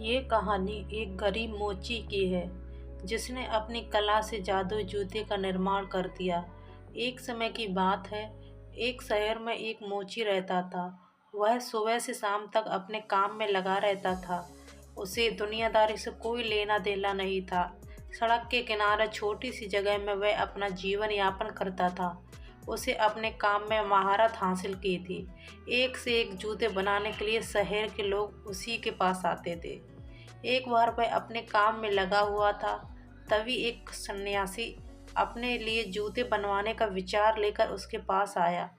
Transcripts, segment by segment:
ये कहानी एक गरीब मोची की है जिसने अपनी कला से जादुई जूते का निर्माण कर दिया। एक समय की बात है, एक शहर में एक मोची रहता था। वह सुबह से शाम तक अपने काम में लगा रहता था। उसे दुनियादारी से कोई लेना देना नहीं था। सड़क के किनारे छोटी सी जगह में वह अपना जीवन यापन करता था। उसे अपने काम में महारत हासिल की थी। एक से एक जूते बनाने के लिए शहर के लोग उसी के पास आते थे। एक बार वह अपने काम में लगा हुआ था, तभी एक सन्यासी अपने लिए जूते बनवाने का विचार लेकर उसके पास आया।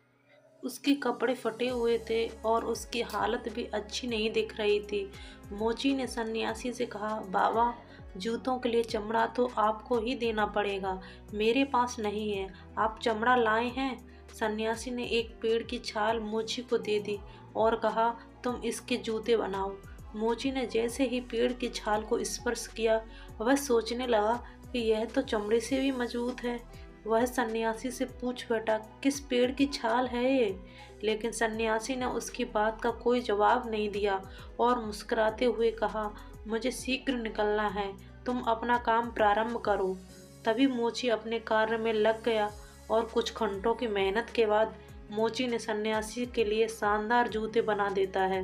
उसके कपड़े फटे हुए थे और उसकी हालत भी अच्छी नहीं दिख रही थी। मोची ने सन्यासी से कहा, बाबा, जूतों के लिए चमड़ा तो आपको ही देना पड़ेगा, मेरे पास नहीं है। आप चमड़ा लाए हैं? सन्यासी ने एक पेड़ की छाल मोची को दे दी और कहा, तुम इसके जूते बनाओ। मोची ने जैसे ही पेड़ की छाल को स्पर्श किया, वह सोचने लगा कि यह तो चमड़े से भी मजबूत है। वह सन्यासी से पूछ बैठा, किस पेड़ की छाल है ये? लेकिन सन्यासी ने उसकी बात का कोई जवाब नहीं दिया और मुस्कुराते हुए कहा, मुझे शीघ्र निकलना है, तुम अपना काम प्रारंभ करो। तभी मोची अपने कार्य में लग गया और कुछ घंटों की मेहनत के बाद मोची ने सन्यासी के लिए शानदार जूते बना देता है।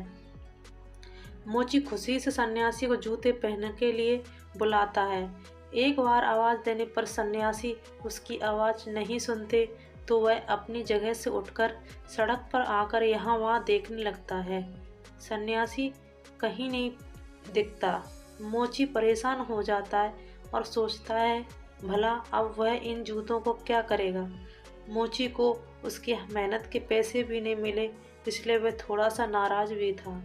मोची खुशी से सन्यासी को जूते पहनने के लिए बुलाता है। एक बार आवाज़ देने पर सन्यासी उसकी आवाज़ नहीं सुनते तो वह अपनी जगह से उठकर सड़क पर आकर यहाँ वहाँ देखने लगता है। सन्यासी कहीं नहीं दिखता। मोची परेशान हो जाता है और सोचता है, भला अब वह इन जूतों को क्या करेगा। मोची को उसकी मेहनत के पैसे भी नहीं मिले, इसलिए वह थोड़ा सा नाराज़ भी था।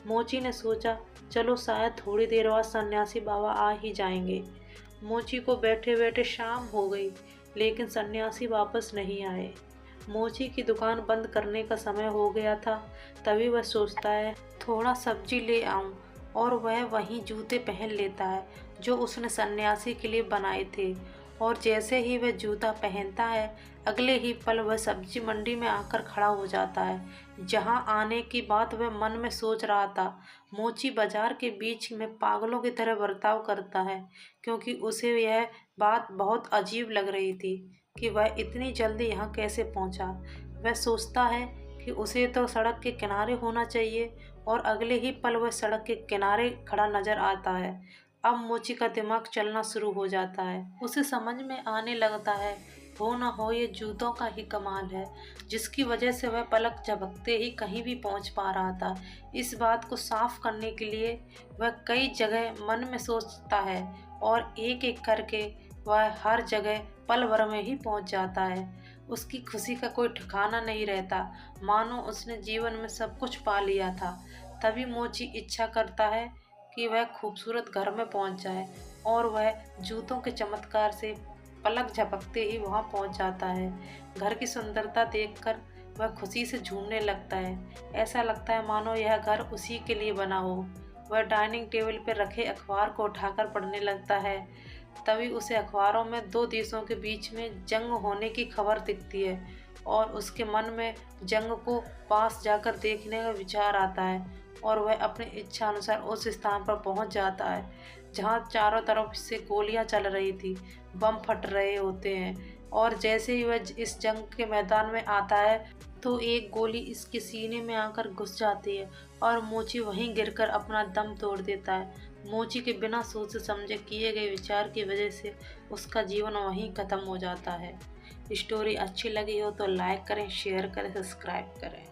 मोची ने सोचा, चलो शायद थोड़ी देर बाद सन्यासी बाबा आ ही जाएंगे। मोची को बैठे बैठे शाम हो गई, लेकिन सन्यासी वापस नहीं आए। मोची की दुकान बंद करने का समय हो गया था। तभी वह सोचता है, थोड़ा सब्जी ले आऊं, और वह वहीं जूते पहन लेता है जो उसने सन्यासी के लिए बनाए थे। और जैसे ही वह जूता पहनता है, अगले ही पल वह सब्जी मंडी में आकर खड़ा हो जाता है जहां आने की बात वह मन में सोच रहा था। मोची बाजार के बीच में पागलों की तरह बर्ताव करता है, क्योंकि उसे यह बात बहुत अजीब लग रही थी कि वह इतनी जल्दी यहाँ कैसे पहुँचा। वह सोचता है कि उसे तो सड़क के किनारे होना चाहिए, और अगले ही पल वह सड़क के किनारे खड़ा नजर आता है। अब मोची का दिमाग चलना शुरू हो जाता है। उसे समझ में आने लगता है, हो न हो ये जूतों का ही कमाल है, जिसकी वजह से वह पलक झपकते ही कहीं भी पहुंच पा रहा था। इस बात को साफ करने के लिए वह कई जगह मन में सोचता है और एक एक करके वह हर जगह पल भर में ही पहुंच जाता है। उसकी खुशी का कोई ठिकाना नहीं रहता, मानो उसने जीवन में सब कुछ पा लिया था। तभी मोची इच्छा करता है कि वह खूबसूरत घर में पहुंच जाए, और वह जूतों के चमत्कार से पलक झपकते ही वहां पहुंच जाता है। घर की सुंदरता देखकर वह खुशी से झूमने लगता है। ऐसा लगता है मानो यह घर उसी के लिए बना हो। वह डाइनिंग टेबल पर रखे अखबार को उठाकर पढ़ने लगता है। तभी उसे अखबारों में दो देशों के बीच में जंग होने की खबर दिखती है, और उसके मन में जंग को पास जाकर देखने का विचार आता है, और वह अपनी इच्छा अनुसार उस स्थान पर पहुंच जाता है जहां चारों तरफ से गोलियां चल रही थी, बम फट रहे होते हैं। और जैसे ही वह इस जंग के मैदान में आता है तो एक गोली इसके सीने में आकर घुस जाती है, और मोची वहीं गिरकर अपना दम तोड़ देता है। मोची के बिना सोचे समझे किए गए विचार की वजह से उसका जीवन वहीं खत्म हो जाता है। स्टोरी अच्छी लगी हो तो लाइक करें, शेयर करें, सब्सक्राइब करें।